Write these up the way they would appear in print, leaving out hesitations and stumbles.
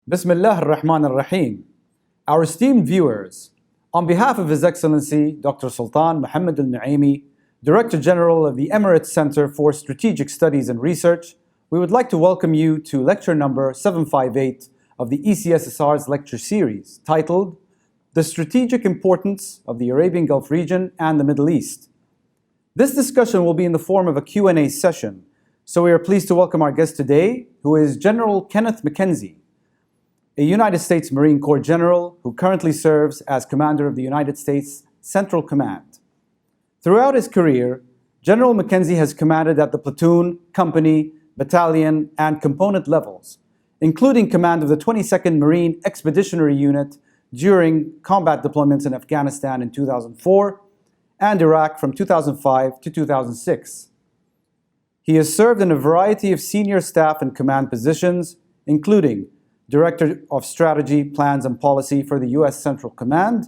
Bismillah ar-Rahman ar-Rahim. Our esteemed viewers, on behalf of His Excellency Dr. Sultan Mohammed Al-Nuaimi, Director General of the Emirates Center for Strategic Studies and Research, we would like to welcome you to lecture number 758 of the ECSSR's lecture series, titled The Strategic Importance of the Arabian Gulf Region and the Middle East. This discussion will be in the form of a Q&A session, so we are pleased to welcome our guest today, who is General Kenneth McKenzie, a United States Marine Corps general who currently serves as commander of the United States Central Command. Throughout his career, General McKenzie has commanded at the platoon, company, battalion, and component levels, including command of the 22nd Marine Expeditionary Unit during combat deployments in Afghanistan in 2004 and Iraq from 2005 to 2006. He has served in a variety of senior staff and command positions, including Director of Strategy, Plans and Policy for the U.S. Central Command,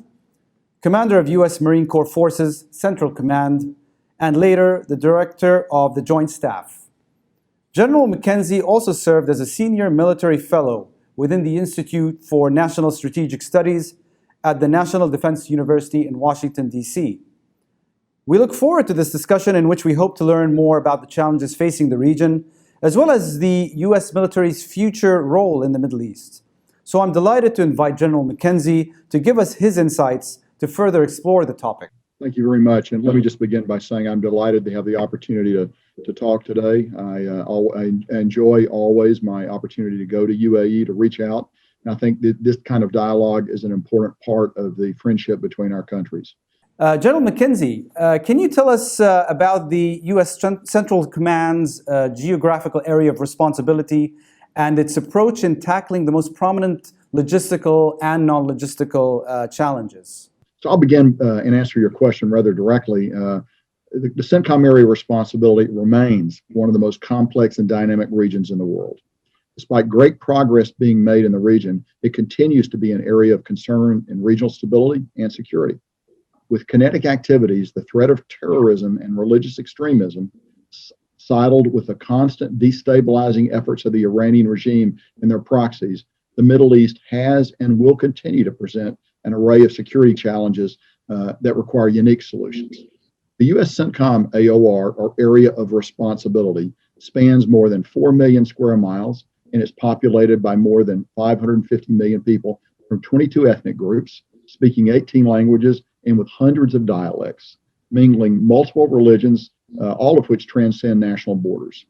Commander of U.S. Marine Corps Forces Central Command, and later the Director of the Joint Staff. General McKenzie also served as a Senior Military Fellow within the Institute for National Strategic Studies at the National Defense University in Washington, D.C. We look forward to this discussion in which we hope to learn more about the challenges facing the region, as well as the U.S. military's future role in the Middle East. So I'm delighted to invite General McKenzie to give us his insights to further explore the topic. Thank you very much. And let me just begin by saying I'm delighted to have the opportunity to talk today. I enjoy always my opportunity to go to UAE to reach out. And I think that this kind of dialogue is an important part of the friendship between our countries. General McKenzie, can you tell us about the U.S. Central Command's geographical area of responsibility and its approach in tackling the most prominent logistical and non-logistical challenges? So I'll begin and answer your question rather directly. The CENTCOM area of responsibility remains one of the most complex and dynamic regions in the world. Despite great progress being made in the region, it continues to be an area of concern in regional stability and security. With kinetic activities, the threat of terrorism and religious extremism sidled with the constant destabilizing efforts of the Iranian regime and their proxies, the Middle East has and will continue to present an array of security challenges that require unique solutions. The U.S. CENTCOM AOR, or Area of Responsibility, spans more than 4 million square miles and is populated by more than 550 million people from 22 ethnic groups, speaking 18 languages, and with hundreds of dialects, mingling multiple religions, all of which transcend national borders.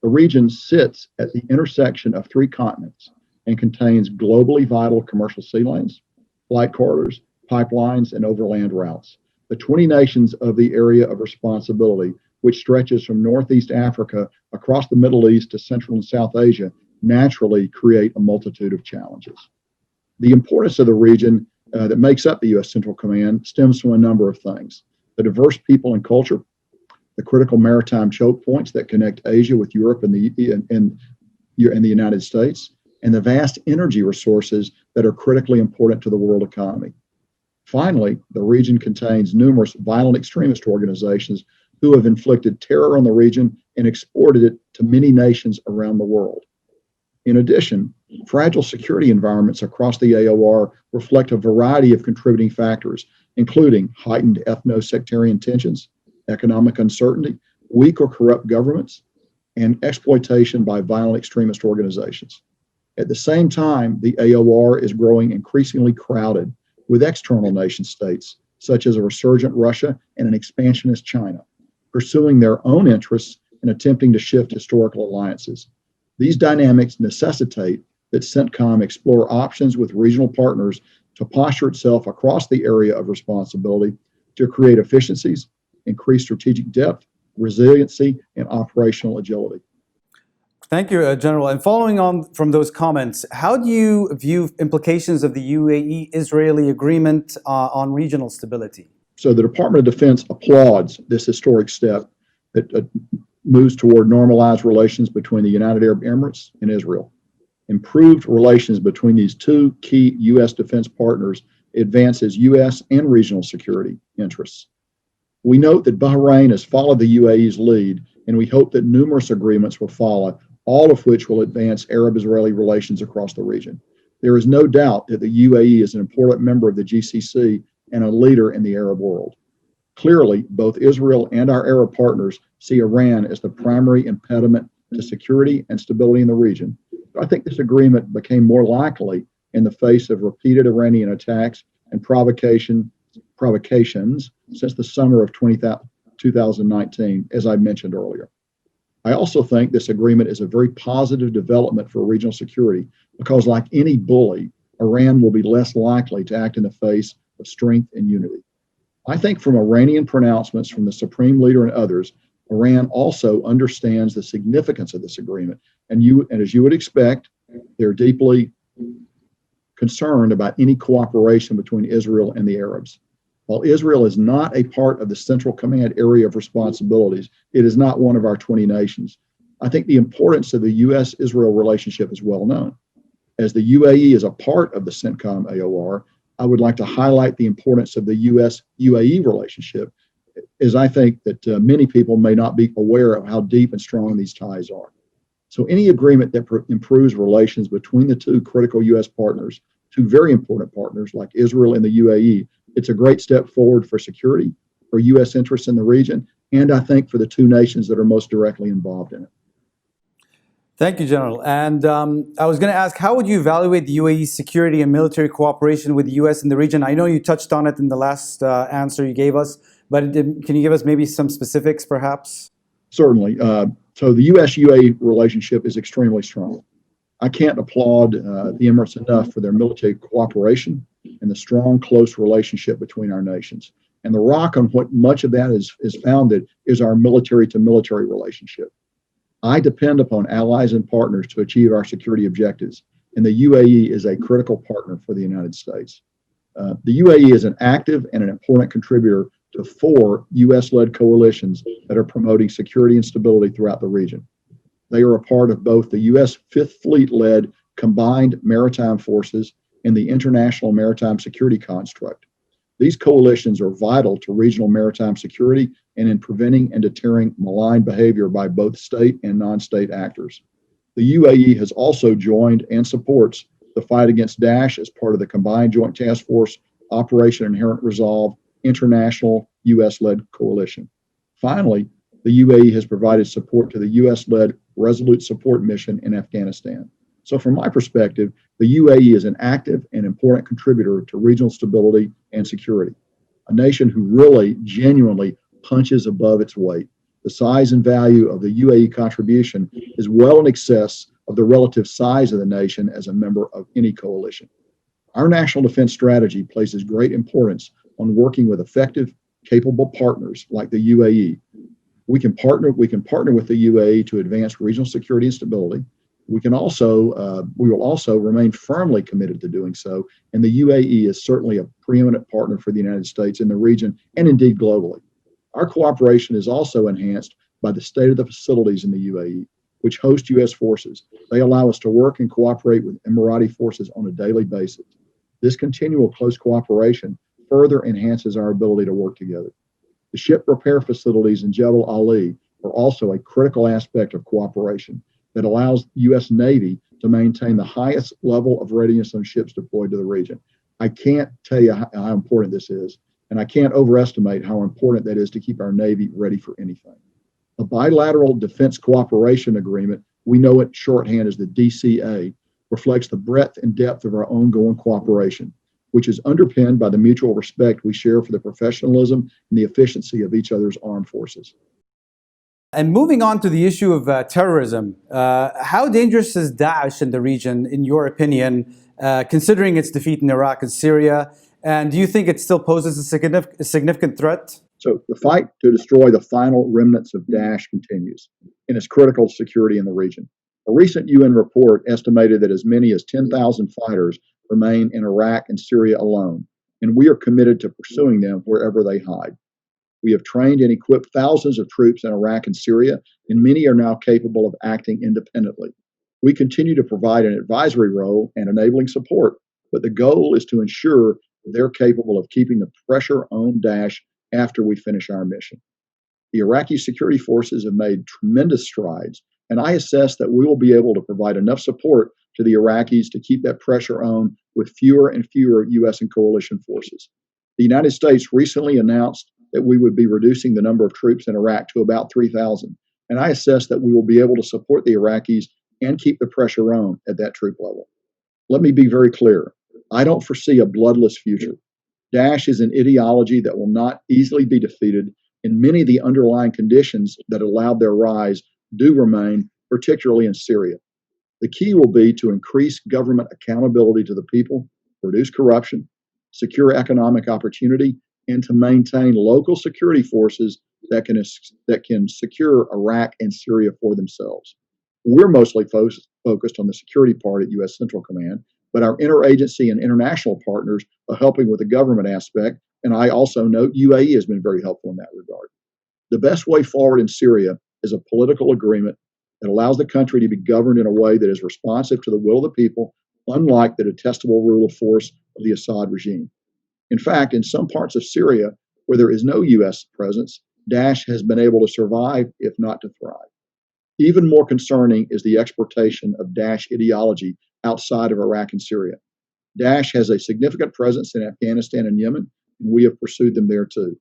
The region sits at the intersection of 3 continents and contains globally vital commercial sea lanes, flight corridors, pipelines, and overland routes. The 20 nations of the Area of Responsibility, which stretches from Northeast Africa across the Middle East to Central and South Asia, naturally create a multitude of challenges. The importance of the region that makes up the U.S. Central Command stems from a number of things: the diverse people and culture, the critical maritime choke points that connect Asia with Europe and the United States, and the vast energy resources that are critically important to the world economy. Finally, the region contains numerous violent extremist organizations who have inflicted terror on the region and exported it to many nations around the world. In addition, fragile security environments across the AOR reflect a variety of contributing factors, including heightened ethno-sectarian tensions, economic uncertainty, weak or corrupt governments, and exploitation by violent extremist organizations. At the same time, the AOR is growing increasingly crowded with external nation states, such as a resurgent Russia and an expansionist China, pursuing their own interests and attempting to shift historical alliances. These dynamics necessitate that CENTCOM explore options with regional partners to posture itself across the area of responsibility to create efficiencies, increase strategic depth, resiliency, and operational agility. Thank you, General. And following on from those comments, how do you view implications of the UAE-Israeli agreement on regional stability? So the Department of Defense applauds this historic step that moves toward normalized relations between the United Arab Emirates and Israel. Improved relations between these 2 key U.S. defense partners advances U.S. and regional security interests. We note that Bahrain has followed the UAE's lead, and we hope that numerous agreements will follow, all of which will advance Arab-Israeli relations across the region. There is no doubt that the UAE is an important member of the GCC and a leader in the Arab world. Clearly, both Israel and our Arab partners see Iran as the primary impediment to security and stability in the region. I think this agreement became more likely in the face of repeated Iranian attacks and provocations since the summer of 2019, as I mentioned earlier. I also think this agreement is a very positive development for regional security because, like any bully, Iran will be less likely to act in the face of strength and unity. I think from Iranian pronouncements from the supreme leader and others, Iran also understands the significance of this agreement. And as you would expect, they're deeply concerned about any cooperation between Israel and the Arabs. While Israel is not a part of the Central Command area of responsibilities, it is not one of our 20 nations. I think the importance of the U.S.-Israel relationship is well known. As the UAE is a part of the CENTCOM AOR, I would like to highlight the importance of the U.S.-UAE relationship, as I think that many people may not be aware of how deep and strong these ties are. So any agreement that improves relations between the two critical U.S. partners, two very important partners like Israel and the UAE, it's a great step forward for security, for U.S. interests in the region, and I think for the two nations that are most directly involved in it. Thank you, General. And I was going to ask, how would you evaluate the UAE's security and military cooperation with the U.S. in the region? I know you touched on it in the last answer you gave us, but can you give us maybe some specifics, perhaps? Certainly. So the U.S.-UAE relationship is extremely strong. I can't applaud the Emirates enough for their military cooperation and the strong, close relationship between our nations. And the rock on what much of that is founded is our military-to-military relationship. I depend upon allies and partners to achieve our security objectives, and the UAE is a critical partner for the United States. The UAE is an active and an important contributor to 4 U.S.-led coalitions that are promoting security and stability throughout the region. They are a part of both the U.S. Fifth Fleet-led combined maritime forces and the international maritime security construct. These coalitions are vital to regional maritime security and in preventing and deterring malign behavior by both state and non-state actors. The UAE has also joined and supports the fight against Daesh as part of the combined Joint Task Force Operation Inherent Resolve international U.S.-led coalition. Finally, the UAE has provided support to the U.S.-led Resolute Support Mission in Afghanistan. So from my perspective, the UAE is an active and important contributor to regional stability and security, a nation who really genuinely punches above its weight. The size and value of the UAE contribution is well in excess of the relative size of the nation as a member of any coalition. Our national defense strategy places great importance on working with effective, capable partners like the UAE. We can partner with the UAE to advance regional security and stability. We will also remain firmly committed to doing so, and the UAE is certainly a preeminent partner for the United States in the region and indeed globally. Our cooperation is also enhanced by the state of the facilities in the UAE, which host U.S. forces. They allow us to work and cooperate with Emirati forces on a daily basis. This continual close cooperation further enhances our ability to work together. The ship repair facilities in Jebel Ali are also a critical aspect of cooperation that allows the U.S. Navy to maintain the highest level of readiness on ships deployed to the region. I can't tell you how important this is, and I can't overestimate how important that is to keep our Navy ready for anything. A bilateral defense cooperation agreement, we know it shorthand as the DCA, reflects the breadth and depth of our ongoing cooperation, which is underpinned by the mutual respect we share for the professionalism and the efficiency of each other's armed forces. And moving on to the issue of terrorism, how dangerous is Daesh in the region, in your opinion, considering its defeat in Iraq and Syria? And do you think it still poses a significant threat? So the fight to destroy the final remnants of Daesh continues, and it's critical to security in the region. A recent UN report estimated that as many as 10,000 fighters remain in Iraq and Syria alone, and we are committed to pursuing them wherever they hide. We have trained and equipped thousands of troops in Iraq and Syria, and many are now capable of acting independently. We continue to provide an advisory role and enabling support, but the goal is to ensure they're capable of keeping the pressure on Daesh after we finish our mission. The Iraqi security forces have made tremendous strides, and I assess that we will be able to provide enough support to the Iraqis to keep that pressure on with fewer and fewer U.S. and coalition forces. The United States recently announced that we would be reducing the number of troops in Iraq to about 3,000. And I assess that we will be able to support the Iraqis and keep the pressure on at that troop level. Let me be very clear. I don't foresee a bloodless future. Daesh is an ideology that will not easily be defeated, and many of the underlying conditions that allowed their rise do remain, particularly in Syria. The key will be to increase government accountability to the people, reduce corruption, secure economic opportunity, and to maintain local security forces that can secure Iraq and Syria for themselves. We're mostly focused on the security part at U.S. Central Command, but our interagency and international partners are helping with the government aspect, and I also note UAE has been very helpful in that regard. The best way forward in Syria is a political agreement that allows the country to be governed in a way that is responsive to the will of the people, unlike the detestable rule of force of the Assad regime. In fact, in some parts of Syria where there is no U.S. presence, Daesh has been able to survive, if not to thrive. Even more concerning is the exportation of Daesh ideology outside of Iraq and Syria. Daesh has a significant presence in Afghanistan and Yemen, and we have pursued them there too.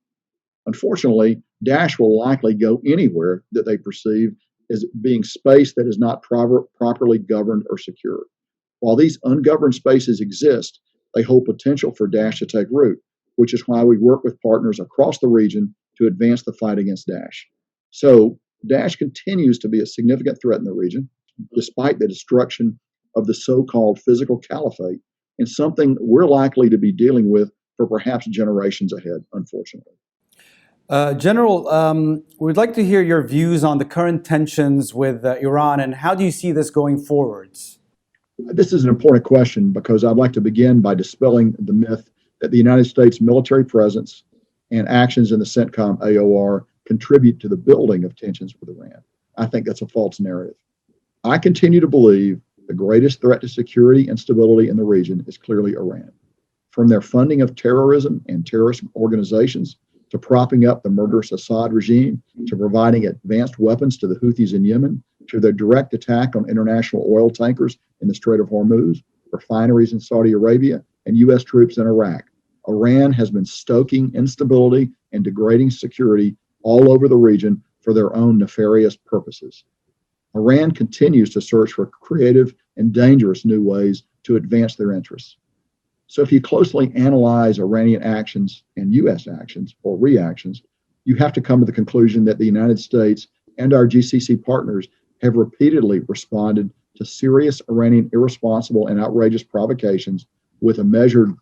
Unfortunately, Daesh will likely go anywhere that they perceive as being space that is not properly governed or secure. While these ungoverned spaces exist, they hold potential for Daesh to take root, which is why we work with partners across the region to advance the fight against Daesh. So, Daesh continues to be a significant threat in the region, despite the destruction of the so-called physical caliphate, and something we're likely to be dealing with for perhaps generations ahead, unfortunately. General, we'd like to hear your views on the current tensions with Iran, and how do you see this going forwards? This is an important question because I'd like to begin by dispelling the myth that the United States military presence and actions in the CENTCOM AOR contribute to the building of tensions with Iran. I think that's a false narrative. I continue to believe the greatest threat to security and stability in the region is clearly Iran. From their funding of terrorism and terrorist organizations, to propping up the murderous Assad regime, to providing advanced weapons to the Houthis in Yemen, to their direct attack on international oil tankers in the Strait of Hormuz, refineries in Saudi Arabia, and U.S. troops in Iraq. Iran has been stoking instability and degrading security all over the region for their own nefarious purposes. Iran continues to search for creative and dangerous new ways to advance their interests. So if you closely analyze Iranian actions and U.S. actions or reactions, you have to come to the conclusion that the United States and our GCC partners have repeatedly responded to serious Iranian irresponsible and outrageous provocations with a measured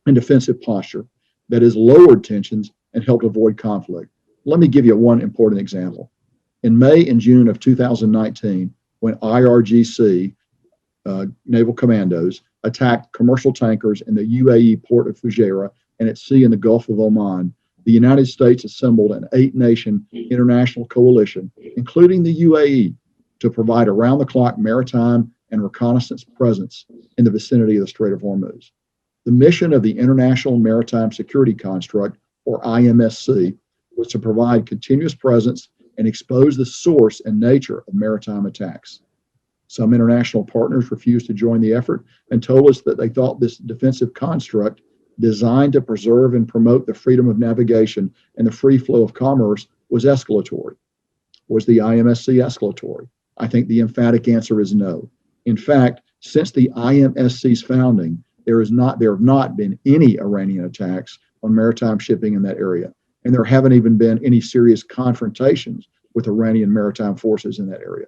and defensive posture that has lowered tensions and helped avoid conflict. Let me give you one important example. In May and June of 2019, when IRGC, naval commandos, attacked commercial tankers in the UAE port of Fujairah and at sea in the Gulf of Oman, the United States assembled an 8-nation international coalition, including the UAE, to provide around-the-clock maritime and reconnaissance presence in the vicinity of the Strait of Hormuz. The mission of the International Maritime Security Construct, or IMSC, was to provide continuous presence and expose the source and nature of maritime attacks. Some international partners refused to join the effort and told us that they thought this defensive construct, designed to preserve and promote the freedom of navigation and the free flow of commerce, was escalatory. Was the IMSC escalatory? I think the emphatic answer is no. In fact, since the IMSC's founding, there have not been any Iranian attacks on maritime shipping in that area, and there haven't even been any serious confrontations with Iranian maritime forces in that area.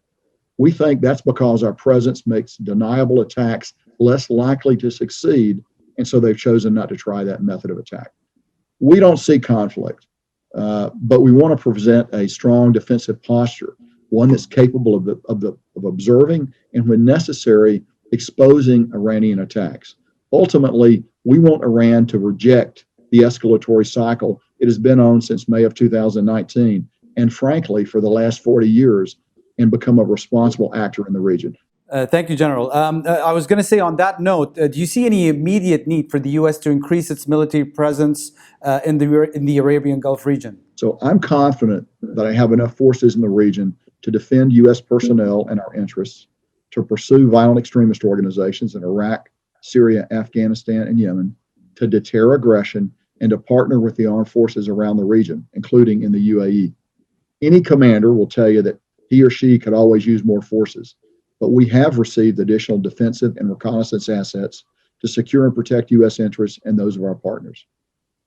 We think that's because our presence makes deniable attacks less likely to succeed, and so they've chosen not to try that method of attack. We don't see conflict, but we want to present a strong defensive posture, one that's capable of observing and, when necessary, exposing Iranian attacks. Ultimately, we want Iran to reject the escalatory cycle it has been on since May of 2019, and frankly, for the last 40 years, and become a responsible actor in the region. Thank you, General. I was going to say on that note, do you see any immediate need for the U.S. to increase its military presence in the Arabian Gulf region? So I'm confident that I have enough forces in the region to defend U.S. personnel and our interests, to pursue violent extremist organizations in Iraq, Syria, Afghanistan, and Yemen, to deter aggression, and to partner with the armed forces around the region, including in the UAE. Any commander will tell you that he or she could always use more forces, but we have received additional defensive and reconnaissance assets to secure and protect U.S. interests and those of our partners.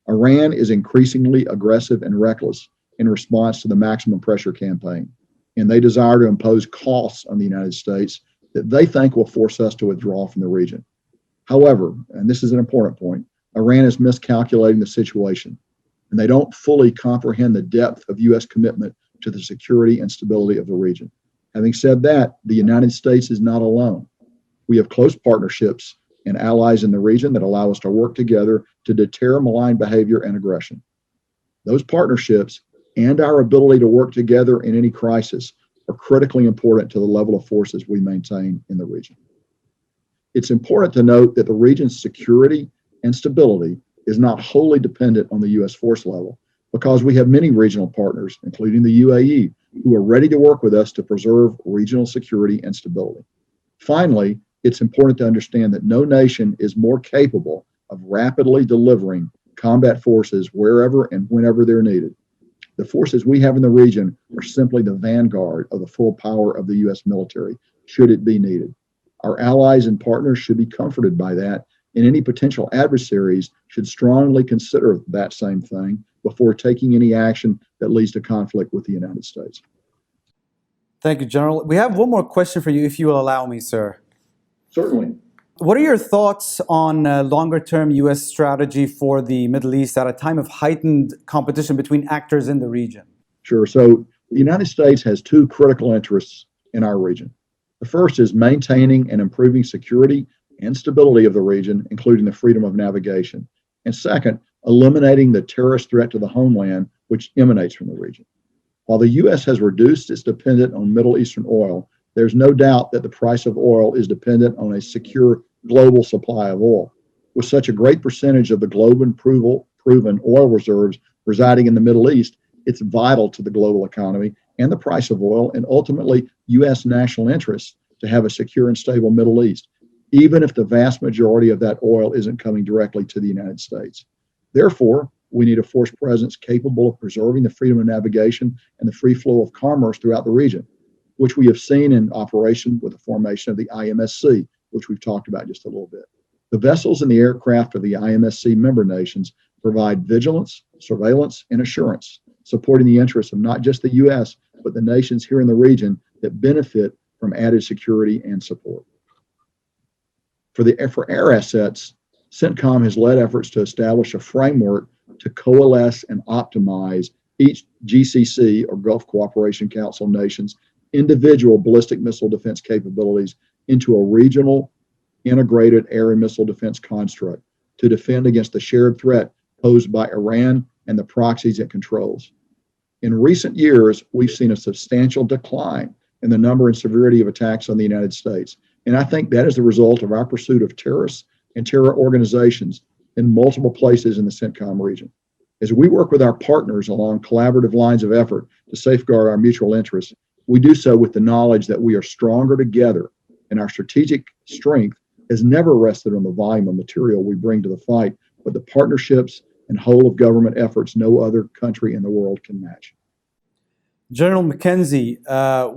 Iran is increasingly aggressive and reckless in response to the maximum pressure campaign, and they desire to impose costs on the United States that they think will force us to withdraw from the region. However, and this is an important point, Iran is miscalculating the situation, and they don't fully comprehend the depth of U.S. commitment to the security and stability of the region. Having said that, the United States is not alone. We have close partnerships and allies in the region that allow us to work together to deter malign behavior and aggression. Those partnerships and our ability to work together in any crisis are critically important to the level of forces we maintain in the region. It's important to note that the region's security and stability is not wholly dependent on the U.S. force level, because we have many regional partners, including the UAE, who are ready to work with us to preserve regional security and stability. Finally, it's important to understand that no nation is more capable of rapidly delivering combat forces wherever and whenever they're needed. The forces we have in the region are simply the vanguard of the full power of the U.S. military, should it be needed. Our allies and partners should be comforted by that, and any potential adversaries should strongly consider that same thing before taking any action that leads to conflict with the United States. Thank you, General. We have one more question for you, if you will allow me, sir. Certainly. What are your thoughts on longer-term U.S. strategy for the Middle East at a time of heightened competition between actors in the region? Sure. So the United States has two critical interests in our region. The first is maintaining and improving security and stability of the region, including the freedom of navigation. And second, eliminating the terrorist threat to the homeland, which emanates from the region. While the U.S. has reduced its dependence on Middle Eastern oil, there's no doubt that the price of oil is dependent on a secure global supply of oil. With such a great percentage of the global proven oil reserves residing in the Middle East, it's vital to the global economy and the price of oil, and ultimately U.S. national interests, to have a secure and stable Middle East, even if the vast majority of that oil isn't coming directly to the United States. Therefore, we need a force presence capable of preserving the freedom of navigation and the free flow of commerce throughout the region, which we have seen in operation with the formation of the IMSC, which we've talked about just a little bit. The vessels and the aircraft of the IMSC member nations provide vigilance, surveillance, and assurance, supporting the interests of not just the U.S., but the nations here in the region that benefit from added security and support. For air assets, CENTCOM has led efforts to establish a framework to coalesce and optimize each GCC, or Gulf Cooperation Council nations, individual ballistic missile defense capabilities into a regional integrated air and missile defense construct to defend against the shared threat posed by Iran and the proxies it controls. In recent years, we've seen a substantial decline in the number and severity of attacks on the United States. And I think that is the result of our pursuit of terrorists and terror organizations in multiple places in the CENTCOM region. As we work with our partners along collaborative lines of effort to safeguard our mutual interests, we do so with the knowledge that we are stronger together, and our strategic strength has never rested on the volume of material we bring to the fight, but the partnerships and whole of government efforts no other country in the world can match. General McKenzie,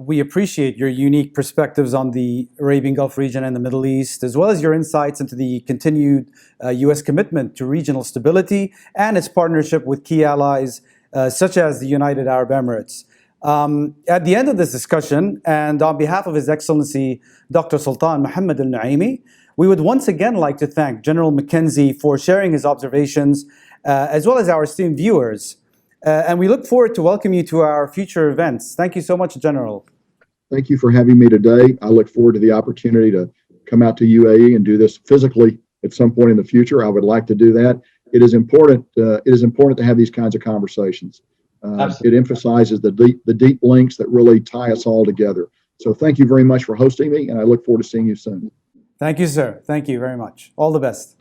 we appreciate your unique perspectives on the Arabian Gulf region and the Middle East, as well as your insights into the continued U.S. commitment to regional stability and its partnership with key allies such as the United Arab Emirates. At the end of this discussion, and on behalf of His Excellency Dr. Sultan Mohammed al-Naimi, we would once again like to thank General McKenzie for sharing his observations, as well as our esteemed viewers. And we look forward to welcoming you to our future events. Thank you so much, General. Thank you for having me today. I look forward to the opportunity to come out to UAE and do this physically at some point in the future. I would like to do that. It is important to have these kinds of conversations. It emphasizes the deep links that really tie us all together. So thank you very much for hosting me, and I look forward to seeing you soon. Thank you, sir. Thank you very much. All the best.